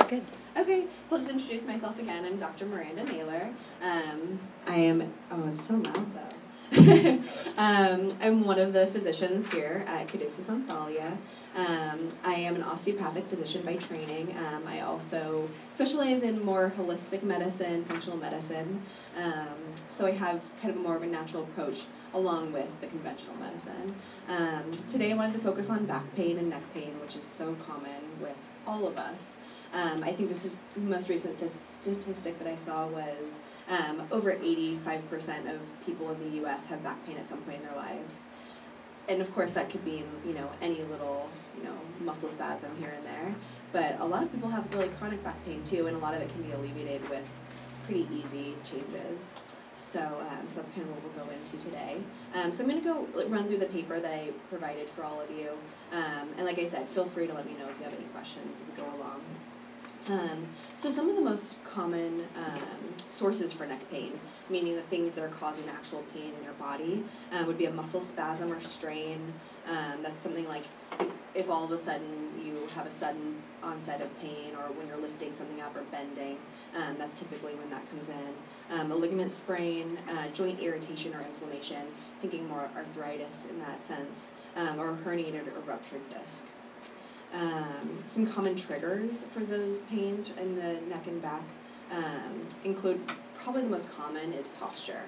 We're good. Okay, so I'll just introduce myself again. I'm Dr. Miranda Naylor. I am, oh, it's so loud though. I'm one of the physicians here at Caduceus Onthalia. I am an osteopathic physician by training. I also specialize in more holistic medicine, functional medicine. So I have kind of more of a natural approach along with the conventional medicine. Today I wanted to focus on back pain and neck pain, which is so common with all of us. I think this is the most recent statistic that I saw was over 85% of people in the U.S. have back pain at some point in their lives. And of course that could be in, any little, muscle spasm here and there. But a lot of people have really chronic back pain too, and a lot of it can be alleviated with pretty easy changes. So that's kind of what we'll go into today. So I'm going to go run through the paper that I provided for all of you. And like I said, feel free to let me know if you have any questions as we go along. So some of the most common sources for neck pain, meaning the things that are causing actual pain in your body, would be a muscle spasm or strain. That's something like if all of a sudden you have a sudden onset of pain, or when you're lifting something up or bending, that's typically when that comes in. A ligament sprain, joint irritation or inflammation, thinking more arthritis in that sense, or a herniated or ruptured disc. Some common triggers for those pains in the neck and back include, probably the most common is posture.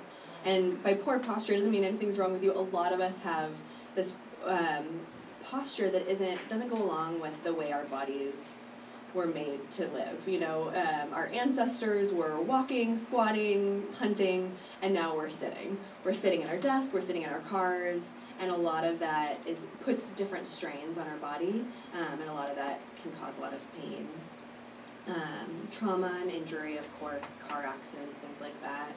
And by poor posture, it doesn't mean anything's wrong with you. A lot of us have this posture that doesn't go along with the way our bodies were made to live. Our ancestors were walking, squatting, hunting, and now we're sitting. We're sitting at our desk, we're sitting in our cars, and a lot of that puts different strains on our body, and a lot of that can cause a lot of pain. Trauma and injury, of course, car accidents, things like that.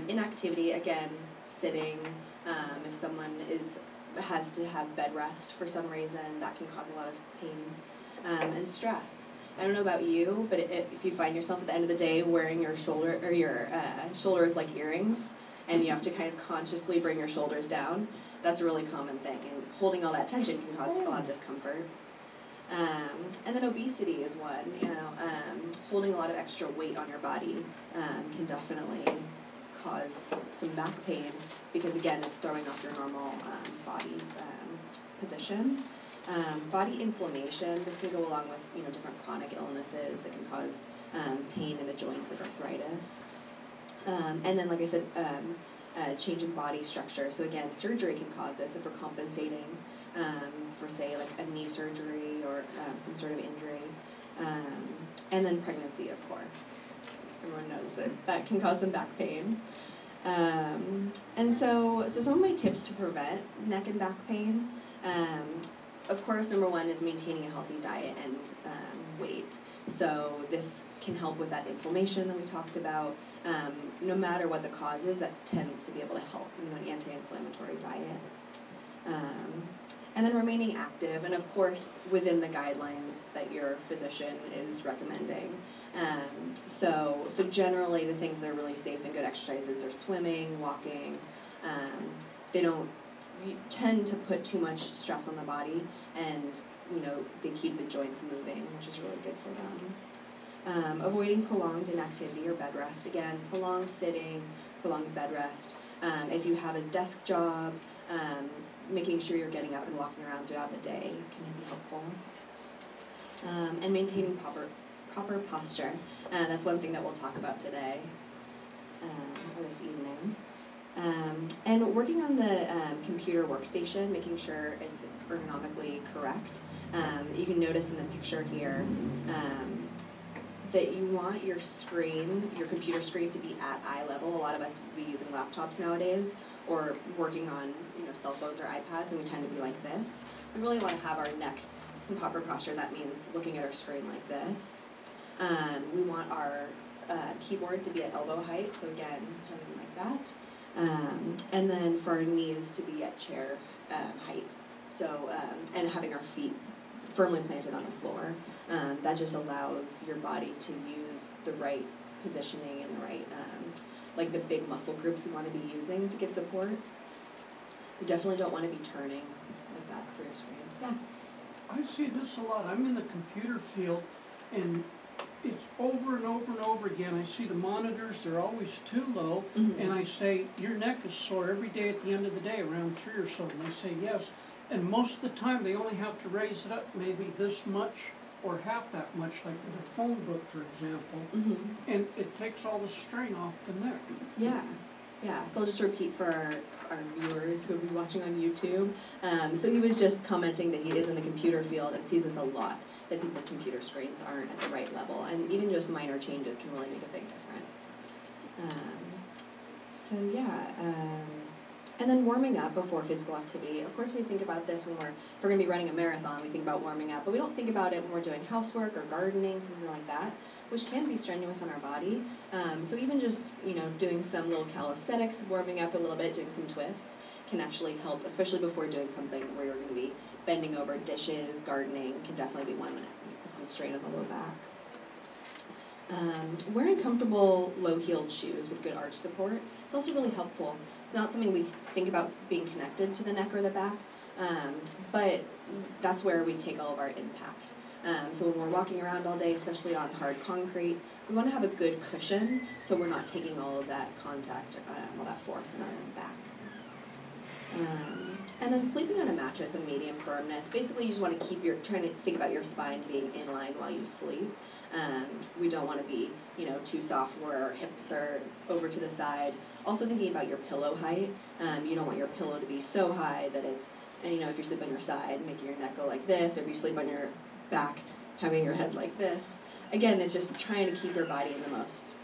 Inactivity, again, sitting. If someone has to have bed rest for some reason, that can cause a lot of pain. And stress. I don't know about you, but if you find yourself at the end of the day wearing your shoulders like earrings, and you have to kind of consciously bring your shoulders down, that's a really common thing, and holding all that tension can cause a lot of discomfort. And then obesity is one. Holding a lot of extra weight on your body can definitely cause some back pain, because again, it's throwing off your normal body position. Body inflammation, this can go along with different chronic illnesses that can cause pain in the joints, like arthritis. And then, like I said, change in body structure. So again, surgery can cause this if we're compensating for, say, like a knee surgery or some sort of injury. And then pregnancy, of course. Everyone knows that can cause some back pain. And so some of my tips to prevent neck and back pain, of course, number one is maintaining a healthy diet and weight. So this can help with that inflammation that we talked about. No matter what the cause is, that tends to be able to help, an anti-inflammatory diet. And then remaining active, and of course, within the guidelines that your physician is recommending. So generally, the things that are really safe and good exercises are swimming, walking. They don't tend to put too much stress on the body, and they keep the joints moving, which is really good for them. Avoiding prolonged inactivity or bed rest. Again, prolonged sitting, prolonged bed rest. If you have a desk job, making sure you're getting up and walking around throughout the day can be helpful. And maintaining proper posture. That's one thing that we'll talk about today, or this evening. And working on the computer workstation, making sure it's ergonomically correct. You can notice in the picture here that you want your computer screen to be at eye level. A lot of us will be using laptops nowadays, or working on cell phones or iPads, and we tend to be like this. We really want to have our neck in proper posture. That means looking at our screen like this. We want our keyboard to be at elbow height, so again, having like that. And then for our knees to be at chair height. So, and having our feet firmly planted on the floor. That just allows your body to use the right positioning and the right, like the big muscle groups you want to be using to give support. You definitely don't want to be turning like that for your screen. Yeah. I see this a lot. I'm in the computer field, and over and over and over again. I see the monitors, they're always too low, and I say, your neck is sore every day at the end of the day, around 3 or so, and they say yes. And most of the time, they only have to raise it up maybe this much or half that much, like with a phone book, for example, and it takes all the strain off the neck. Yeah, yeah. So I'll just repeat for our viewers who will be watching on YouTube. So he was just commenting that he is in the computer field and sees this a lot, that people's computer screens aren't at the right level, and even just minor changes can really make a big difference. And then warming up before physical activity. Of course, we think about this when if we're going to be running a marathon, we think about warming up, but we don't think about it when we're doing housework or gardening, something like that, which can be strenuous on our body. So even just, doing some little calisthenics, warming up a little bit, doing some twists, can actually help, especially before doing something where you're going to be bending over dishes. Gardening can definitely be one that puts some strain on the low back. Wearing comfortable low-heeled shoes with good arch support is also really helpful. It's not something we think about being connected to the neck or the back, but that's where we take all of our impact. So when we're walking around all day, especially on hard concrete, we want to have a good cushion so we're not taking all of that contact, all that force in our back. And then sleeping on a mattress of medium firmness. Basically, you just want to trying to think about your spine being in line while you sleep. We don't want to be, too soft where our hips are over to the side. Also thinking about your pillow height. You don't want your pillow to be so high that it's, if you sleep on your side, making your neck go like this, or if you sleep on your back, having your head like this. Again, it's just trying to keep your body in the most,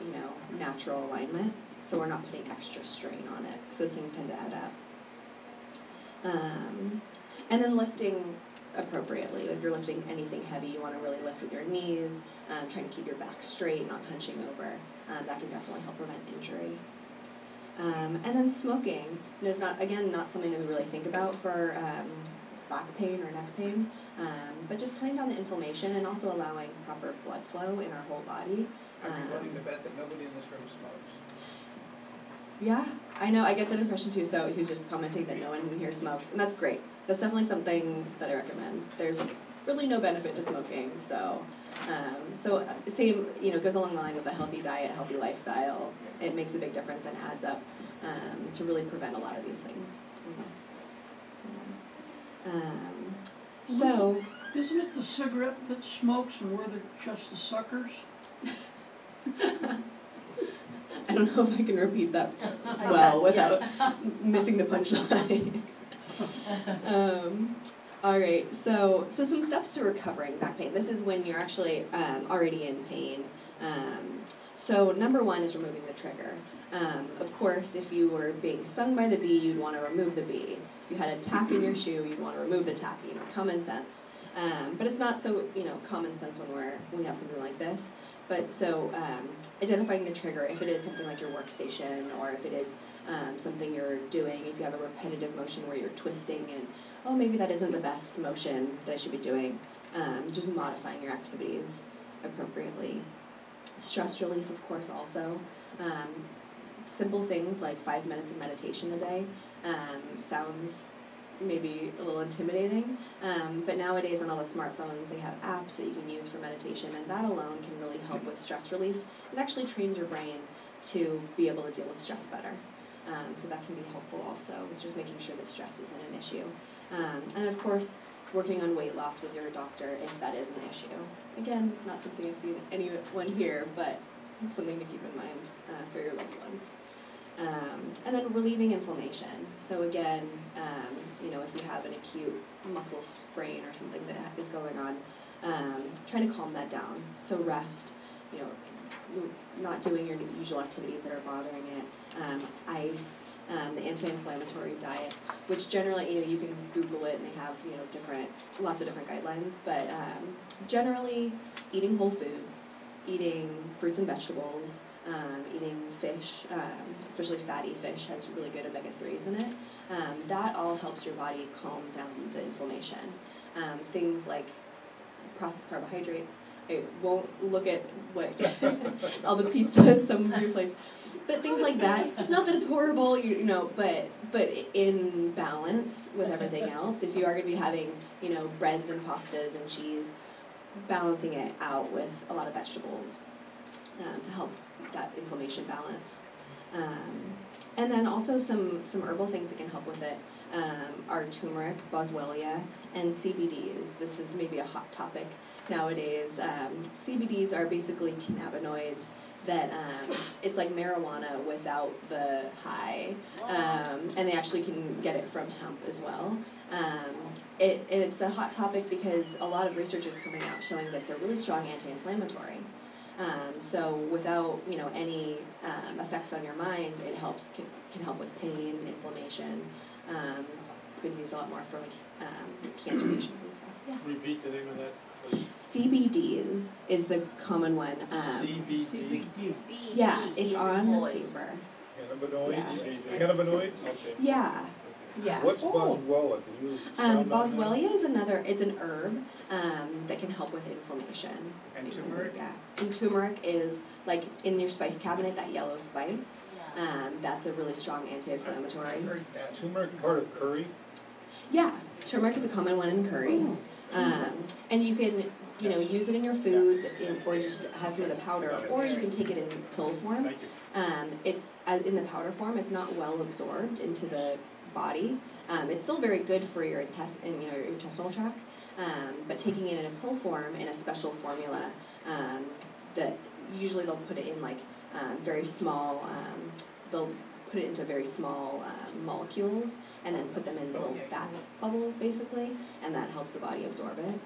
natural alignment, so we're not putting extra strain on it, because those things tend to add up. And then lifting appropriately. If you're lifting anything heavy, you want to really lift with your knees, trying to keep your back straight, not hunching over. That can definitely help prevent injury. And then smoking is not something that we really think about for back pain or neck pain, but just cutting down the inflammation and also allowing proper blood flow in our whole body. Everybody to bet that nobody in this room smokes. Yeah, I know. I get that impression too. So he's just commenting that no one in here smokes, and that's great. That's definitely something that I recommend. There's really no benefit to smoking, so same, goes along the line with a healthy diet, healthy lifestyle. It makes a big difference and adds up to really prevent a lot of these things. Isn't it the cigarette that smokes and we're just the suckers? I don't know if I can repeat that well without missing the punchline. All right, so some steps to recovering back pain. This is when you're actually already in pain. So number one is removing the trigger. Of course, if you were being stung by the bee, you'd want to remove the bee. If you had a tack in your shoe, you'd want to remove the tack. Common sense. But it's not so common sense when we have something like this. But so identifying the trigger, if it is something like your workstation, or if it is something you're doing, if you have a repetitive motion where you're twisting and, oh, maybe that isn't the best motion that I should be doing, just modifying your activities appropriately. Stress relief, of course, also. Simple things like 5 minutes of meditation a day sounds maybe a little intimidating, but nowadays on all the smartphones they have apps that you can use for meditation, and that alone can really help with stress relief. It actually trains your brain to be able to deal with stress better. So that can be helpful also, with just making sure that stress isn't an issue. And of course, working on weight loss with your doctor if that is an issue. Again, not something I've seen anyone here, but something to keep in mind for your loved ones. And then relieving inflammation. So again, if you have an acute muscle sprain or something that is going on, trying to calm that down. So rest, not doing your usual activities that are bothering it, ice, the anti-inflammatory diet, which generally, you can Google it and they have, lots of different guidelines, but generally eating whole foods, eating fruits and vegetables, eating fish, especially fatty fish has really good omega-3s in it. That all helps your body calm down the inflammation. Things like processed carbohydrates, I won't look at what all the pizza some of your places, but things like that. Not that it's horrible, but in balance with everything else. If you are going to be having, breads and pastas and cheese, balancing it out with a lot of vegetables to help that inflammation balance. And then also some herbal things that can help with it are turmeric, boswellia, and CBDs. This is maybe a hot topic nowadays. CBDs are basically cannabinoids that it's like marijuana without the high, and they actually can get it from hemp as well. It's a hot topic because a lot of research is coming out showing that it's a really strong anti-inflammatory. So without any effects on your mind, it can help with pain, inflammation. It's been used a lot more for like cancer patients and stuff. Yeah. Repeat the name of that, please. CBDs is the common one. CBD. Yeah, it's on the paper. Cannabinoid? Yeah. Cannabinoid? Okay. Yeah. Yeah. What's boswellia? Can you expound on that? Boswellia is it's an herb that can help with inflammation. And basically, turmeric? Yeah. And turmeric is like in your spice cabinet, that yellow spice. That's a really strong anti-inflammatory. I heard that. Turmeric part of curry? Yeah, turmeric is a common one in curry. And you can use it in your foods, or just have some of the powder, or you can take it in pill form. Thank you. It's in the powder form. It's not well absorbed into the body. It's still very good for your your intestinal tract, but taking it in a pill form in a special formula that usually they'll put it in like very small. They'll put it into very small molecules and then put them in little fat bubbles basically, and that helps the body absorb it.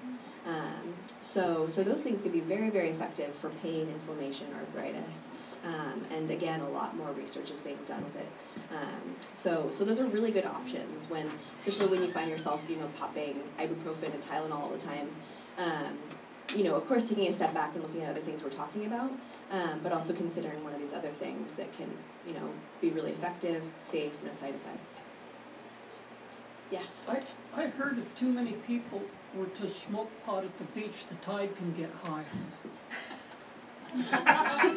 So those things can be very, very effective for pain, inflammation, arthritis. And again, a lot more research is being done with it. So those are really good options especially when you find yourself, popping ibuprofen and Tylenol all the time. Of course, taking a step back and looking at other things we're talking about, but also considering one of these other things that can, be really effective, safe, no side effects. Yes? I heard if too many people were to smoke pot at the beach, the tide can get high.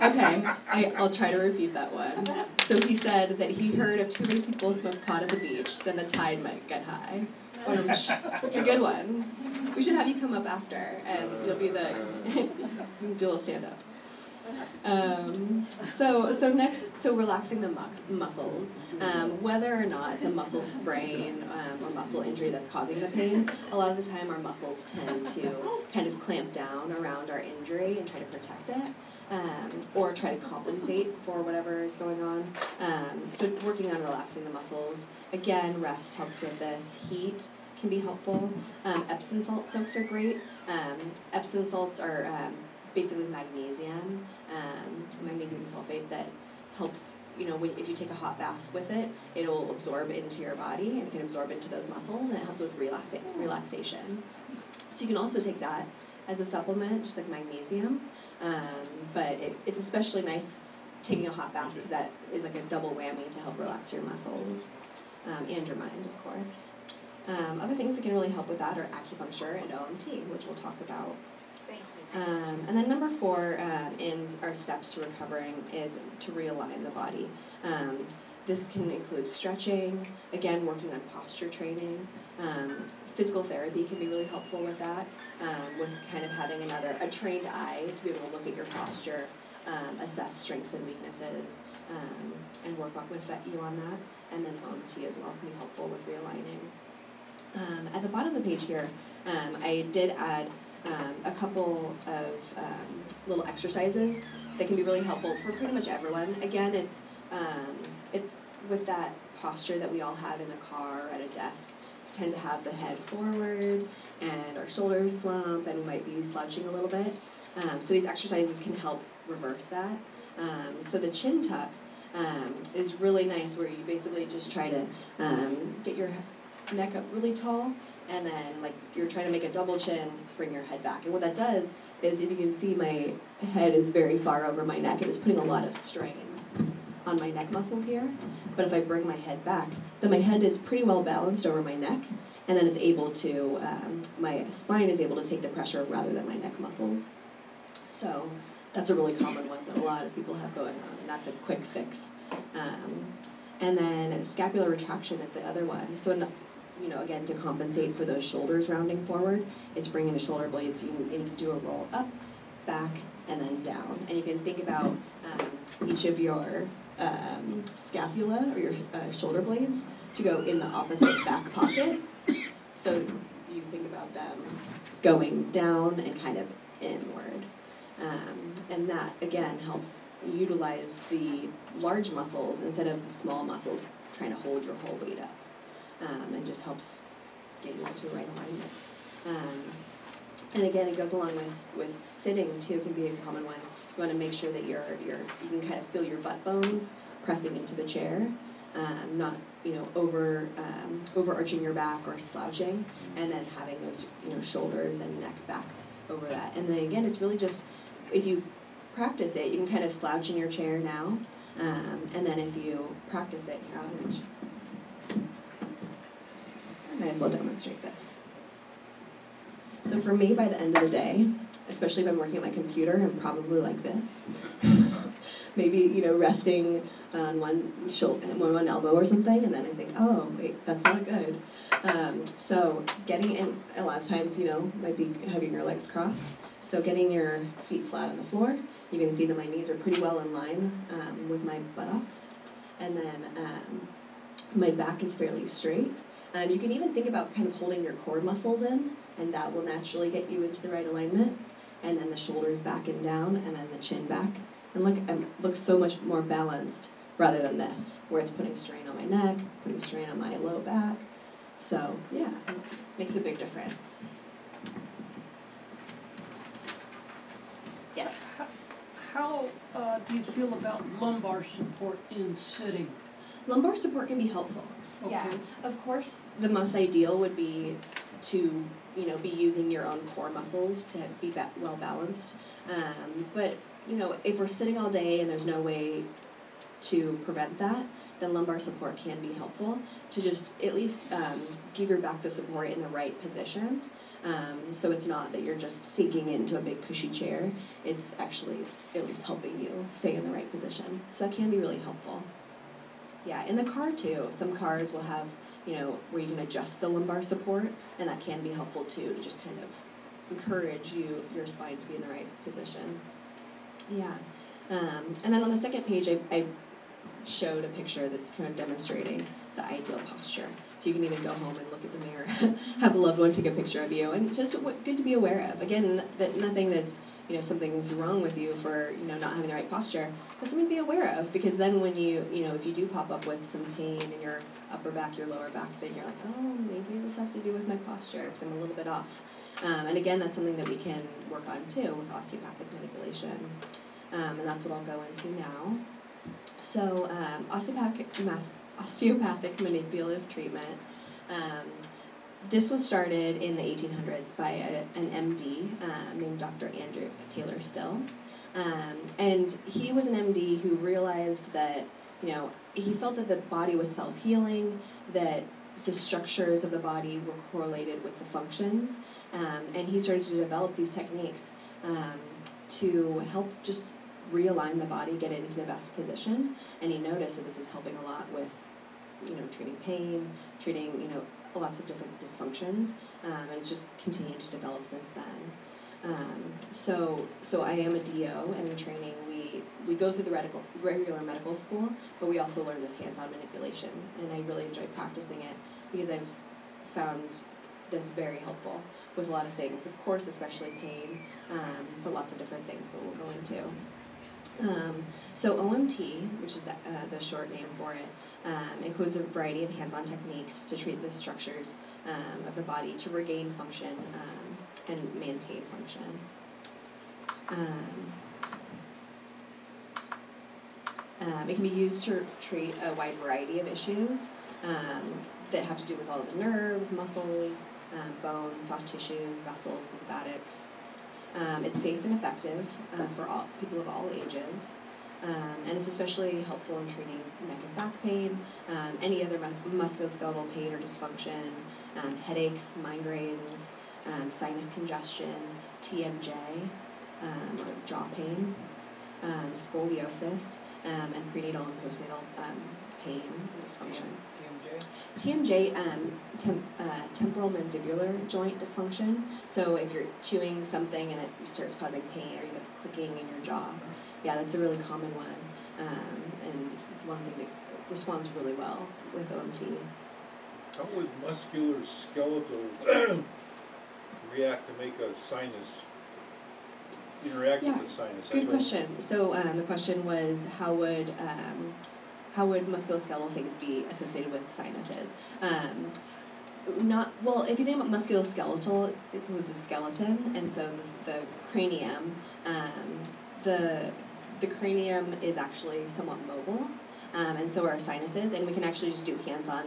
Okay, I'll try to repeat that one. So he said that he heard if too many people smoke pot at the beach, then the tide might get high. It's a good one. We should have you come up after, and you'll be do a little stand-up. So relaxing the muscles, whether or not it's a muscle sprain or muscle injury that's causing the pain, a lot of the time our muscles tend to kind of clamp down around our injury and try to protect it, or try to compensate for whatever is going on. So working on relaxing the muscles. Again, rest helps with this. Heat can be helpful. Epsom salt soaks are great. Epsom salts are basically magnesium sulfate that helps, if you take a hot bath with it, it'll absorb into your body and it can absorb into those muscles, and it helps with relaxation. So you can also take that as a supplement, just like magnesium, but it's especially nice taking a hot bath because that is like a double whammy to help relax your muscles and your mind, of course. Other things that can really help with that are acupuncture and OMT, which we'll talk about. And then number 4 in our steps to recovering is to realign the body. This can include stretching, again, working on posture training. Physical therapy can be really helpful with that, with kind of having a trained eye to be able to look at your posture, assess strengths and weaknesses, and work with you on that. And then OMT as well can be helpful with realigning. At the bottom of the page here, I did add a couple of little exercises that can be really helpful for pretty much everyone. Again, it's with that posture that we all have in the car or at a desk. We tend to have the head forward and our shoulders slump, and we might be slouching a little bit. So these exercises can help reverse that. So the chin tuck is really nice, where you basically just try to get your neck up really tall, and then like you're trying to make a double chin, bring your head back. And what that does is, if you can see, my head is very far over my neck. It is putting a lot of strain on my neck muscles here. But if I bring my head back, then my head is pretty well balanced over my neck, and then it's able to, my spine is able to take the pressure rather than my neck muscles. So that's a really common one that a lot of people have going on, and that's a quick fix. And then scapular retraction is the other one. So again, to compensate for those shoulders rounding forward, it's bringing the shoulder blades, you do a roll up, back, and then down. and you can think about each of your scapula or your shoulder blades to go in the opposite back pocket. So you think about them going down and kind of inward. And that, again, helps utilize the large muscles instead of the small muscles trying to hold your whole weight up. And just helps get you into the right alignment. And again, it goes along with sitting too, can be a common one. You want to make sure that you can kind of feel your butt bones pressing into the chair, not overarching your back or slouching, and then having those shoulders and neck back over that. And then again, it's really just, if you practice it, you can kind of slouch in your chair now, and then if you practice it, here, I might as well demonstrate this. So for me, by the end of the day, especially if I'm working at my computer, I'm probably like this. Maybe, resting on one elbow or something, and then I think, oh, wait, that's not good. So getting in, a lot of times, might be having your legs crossed. So getting your feet flat on the floor, you can see that my knees are pretty well in line with my buttocks. And then my back is fairly straight. You can even think about kind of holding your core muscles in, and that will naturally get you into the right alignment. And then the shoulders back and down, and then the chin back. And look so much more balanced rather than this, where it's putting strain on my neck, putting strain on my low back. So, yeah, it makes a big difference. Yes? How do you feel about lumbar support in sitting? Lumbar support can be helpful. Okay. Yeah, of course, the most ideal would be to, be using your own core muscles to be well balanced. But, if we're sitting all day and there's no way to prevent that, then lumbar support can be helpful to just at least give your back the support in the right position. So it's not that you're just sinking into a big cushy chair. It's actually at least helping you stay in the right position. So that can be really helpful. Yeah, in the car too, some cars will have, where you can adjust the lumbar support, and that can be helpful too, to just kind of encourage your spine to be in the right position. Yeah. And then on the second page, I showed a picture that's kind of demonstrating the ideal posture. So you can even go home and look at the mirror, have a loved one take a picture of you, and it's just good to be aware of. Again, that nothing that's, something's wrong with you for, not having the right posture, but something to be aware of, because then when if you do pop up with some pain in your upper back, your lower back, then you're like, oh, maybe this has to do with my posture, because I'm a little bit off. And again, that's something that we can work on too with osteopathic manipulation. And that's what I'll go into now. So osteopathic manipulative treatment. This was started in the 1800s by an MD named Dr. Andrew Taylor Still. And he was an MD who realized that, he felt that the body was self-healing, that the structures of the body were correlated with the functions, and he started to develop these techniques to help just realign the body, get it into the best position, and he noticed that this was helping a lot with, treating pain, treating, lots of different dysfunctions, and it's just continued to develop since then. So I am a DO, and in training we go through the regular medical school, but we also learn this hands-on manipulation, and I really enjoy practicing it because I've found that's very helpful with a lot of things, of course, especially pain, but lots of different things that we'll go into. So OMT, which is the short name for it, includes a variety of hands-on techniques to treat the structures of the body to regain function and maintain function. It can be used to treat a wide variety of issues that have to do with all of the nerves, muscles, bones, soft tissues, vessels, lymphatics. It's safe and effective for all people of all ages, and it's especially helpful in treating neck and back pain, any other musculoskeletal pain or dysfunction, headaches, migraines, sinus congestion, TMJ, or jaw pain, scoliosis, and prenatal and postnatal pain and dysfunction. TMJ, temporal mandibular joint dysfunction. So if you're chewing something and it starts causing pain, or you have clicking in your jaw. Yeah, that's a really common one, and it's one thing that responds really well with OMT. How would musculoskeletal react to make a sinus, interact with the sinus? Good question. So the question was, how would musculoskeletal things be associated with sinuses? Well, if you think about musculoskeletal, it includes the skeleton, and so the cranium, the cranium is actually somewhat mobile, and so are our sinuses, and we can actually just do hands-on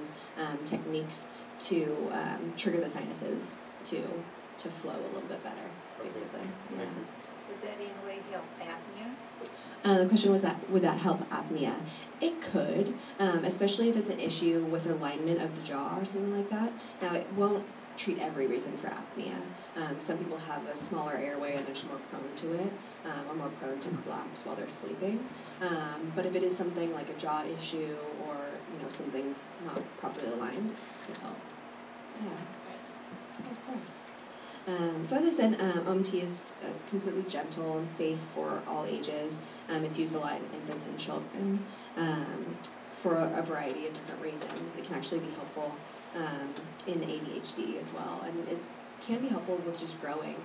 techniques to trigger the sinuses to flow a little bit better, basically. Yeah. Would that in a way help apnea? The question was would that help apnea? It could, especially if it's an issue with alignment of the jaw or something like that. Now, it won't treat every reason for apnea. Some people have a smaller airway and they're just more prone to it, or more prone to collapse while they're sleeping. But if it is something like a jaw issue or something's not properly aligned, it could help. Yeah, of course. So as I said, OMT is completely gentle and safe for all ages. It's used a lot in infants and children for a variety of different reasons. It can actually be helpful in ADHD as well, and can be helpful with just growing.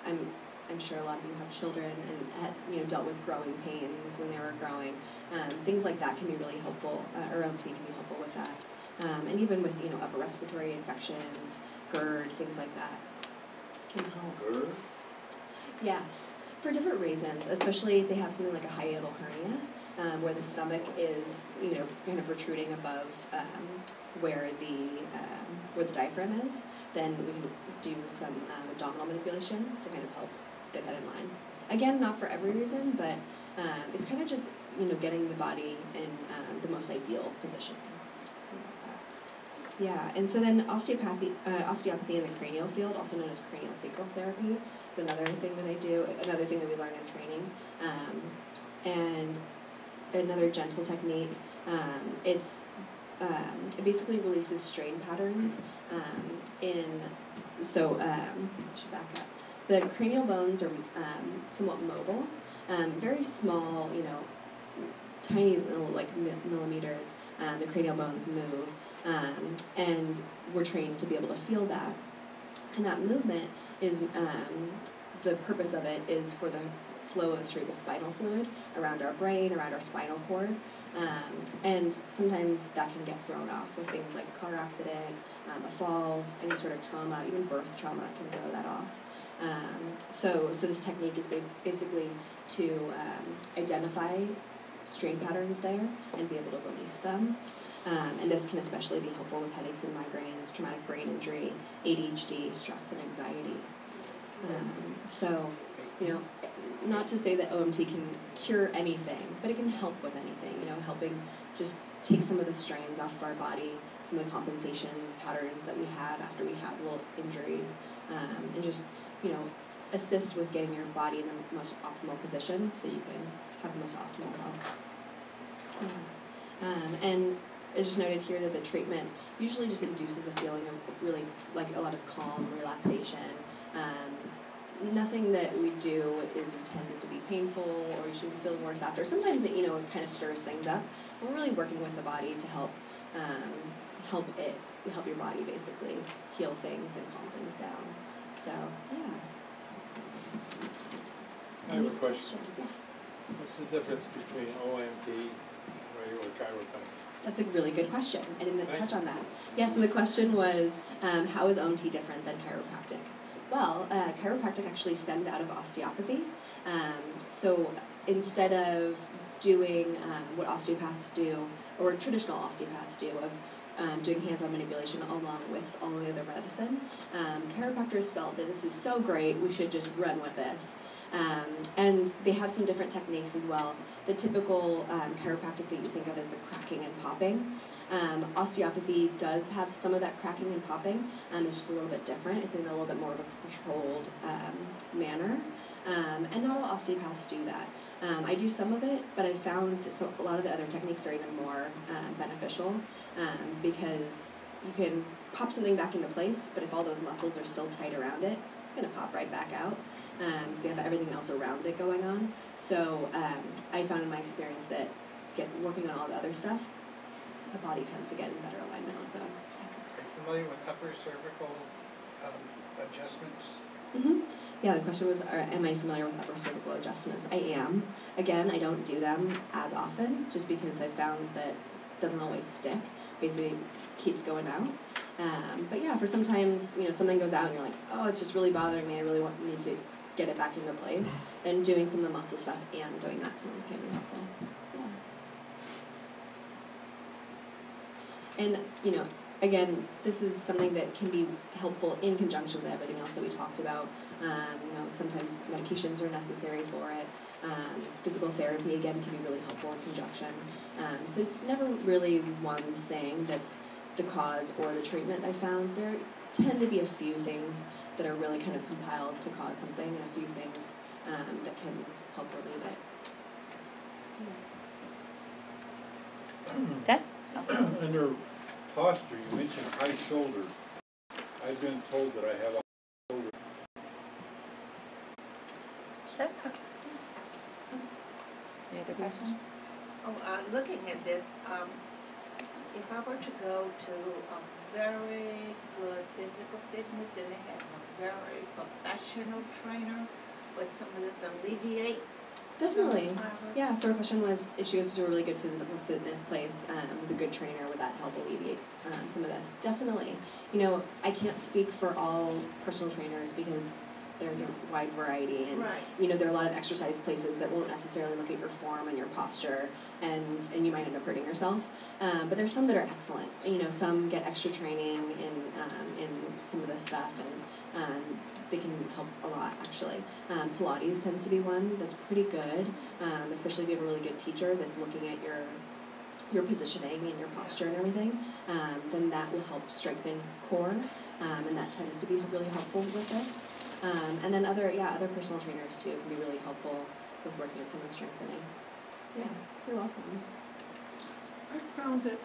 I'm sure a lot of you have children and had dealt with growing pains when they were growing. Things like that can be really helpful, or OMT can be helpful with that. And even with upper respiratory infections, GERD, things like that can help. GERD? Yes, for different reasons, especially if they have something like a hiatal hernia, where the stomach is kind of protruding above where the diaphragm is. Then we can do some abdominal manipulation to kind of help get that in line. Again, not for every reason, but it's kind of just getting the body in the most ideal position. Yeah, and so then osteopathy in the cranial field, also known as cranial sacral therapy, is another thing that I do, another thing that we learn in training, and another gentle technique. It basically releases strain patterns I should back up. The cranial bones are somewhat mobile, very small, tiny little millimeters. The cranial bones move. And we're trained to be able to feel that. And that movement is, the purpose of it is for the flow of the cerebrospinal fluid around our brain, around our spinal cord. And sometimes that can get thrown off with things like a car accident, a fall, any sort of trauma, even birth trauma can throw that off. So this technique is basically to identify strain patterns there and be able to release them. And this can especially be helpful with headaches and migraines, traumatic brain injury, ADHD, stress, and anxiety. So, not to say that OMT can cure anything, but it can help with anything, helping just take some of the strains off of our body, some of the compensation patterns that we have after we have little injuries, and just, assist with getting your body in the most optimal position so you can have the most optimal health. And I just noted here that the treatment usually just induces a feeling of really like a lot of calm, relaxation. Nothing that we do is intended to be painful or you should be feeling worse after. Sometimes it kind of stirs things up. We're really working with the body to help your body basically heal things and calm things down. So yeah. I have a question. Yeah. What's the difference between OMT and regular chiropractic? That's a really good question. I didn't touch on that. Yeah, so the question was, how is OMT different than chiropractic? Well, chiropractic actually stemmed out of osteopathy. So instead of doing what osteopaths do, or traditional osteopaths do, of doing hands-on manipulation along with all the other medicine, chiropractors felt that this is so great, we should just run with this. And they have some different techniques as well. The typical chiropractic that you think of as the cracking and popping. Osteopathy does have some of that cracking and popping. It's just a little bit different. It's in a little bit more of a controlled manner. And not all osteopaths do that. I do some of it, but I've found that a lot of the other techniques are even more beneficial because you can pop something back into place, but if all those muscles are still tight around it, it's going to pop right back out. so you have everything else around it going on. So I found in my experience that working on all the other stuff, the body tends to get in better alignment on its own. Are you familiar with upper cervical adjustments? Mm-hmm. Yeah, the question was, am I familiar with upper cervical adjustments? I am. Again, I don't do them as often, just because I found that it doesn't always stick. Basically, keeps going out. But yeah, for sometimes, something goes out and you're like, oh, it's just really bothering me. I really need to get it back into place. Then doing some of the muscle stuff and doing that sometimes can be helpful. Yeah. And, again, this is something that can be helpful in conjunction with everything else that we talked about. Sometimes medications are necessary for it. Physical therapy, again, can be really helpful in conjunction. So it's never really one thing that's the cause or the treatment I found. There tend to be a few things that are really kind of compiled to cause something, and a few things that can help relieve it. Dad? Under posture, you mentioned high shoulder. I've been told that I have a high shoulder. Dad? Okay. Any other questions? Looking at this, if I were to go to a very good physical fitness, then they have a very professional trainer, would some of this alleviate? Definitely. Yeah, so her question was if she goes to a really good physical fitness place with a good trainer, would that help alleviate some of this? Definitely. I can't speak for all personal trainers because there's a wide variety, and there are a lot of exercise places that won't necessarily look at your form and your posture, and you might end up hurting yourself. But there's some that are excellent. Some get extra training in some of this stuff, and they can help a lot, actually. Pilates tends to be one that's pretty good, especially if you have a really good teacher that's looking at your positioning and your posture and everything. Then that will help strengthen core, and that tends to be really helpful with this. And then other personal trainers too can be really helpful with working on some of the strengthening. Yeah, you're welcome. I found that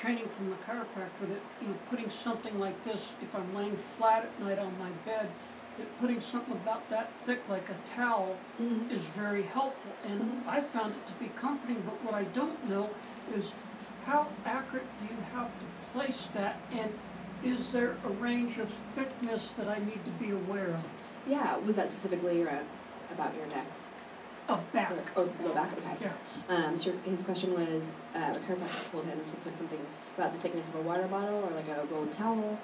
training from the chiropractor that putting something like this, if I'm laying flat at night on my bed, that putting something about that thick like a towel is very helpful, and I found it to be comforting. But what I don't know is how accurate do you have to place that, and is there a range of thickness that I need to be aware of? Yeah, was that specifically about your neck? Back. Or low back? Okay. Yeah. So his question was, a chiropractor told him to put something about the thickness of a water bottle or like a rolled towel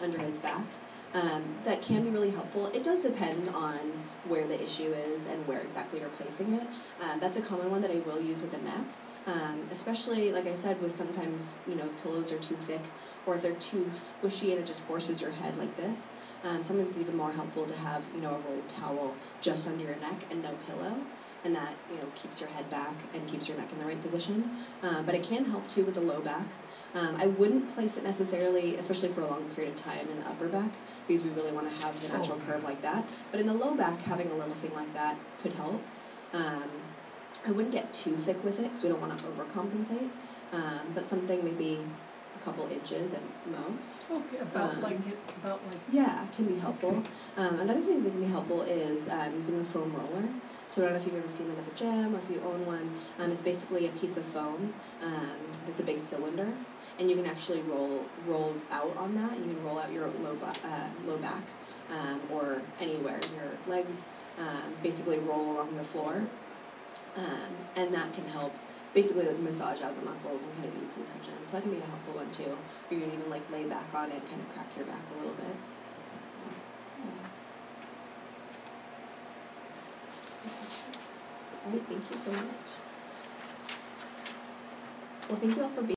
under his back. That can be really helpful. It does depend on where the issue is and where exactly you're placing it. That's a common one that I will use with the neck, especially, like I said, with sometimes, pillows are too thick, or if they're too squishy and it just forces your head like this. Sometimes it's even more helpful to have, a rolled towel just under your neck and no pillow, and that, keeps your head back and keeps your neck in the right position. But it can help too with the low back. I wouldn't place it necessarily, especially for a long period of time, in the upper back, because we really want to have the natural curve like that. But in the low back, having a little thing like that could help. I wouldn't get too thick with it because we don't want to overcompensate, but something maybe a couple inches at most. Okay, about like. Yeah, can be helpful. Another thing that can be helpful is using a foam roller. So I don't know if you've ever seen them at the gym or if you own one. It's basically a piece of foam that's a big cylinder, and you can actually roll out on that, and you can roll out your low back or anywhere, your legs, basically roll along the floor, and that can help basically massage out the muscles and kind of ease some tension. So that can be a helpful one too. You can even lay back on it and kind of crack your back a little bit. So, yeah. All right, thank you so much. Well, thank you all for being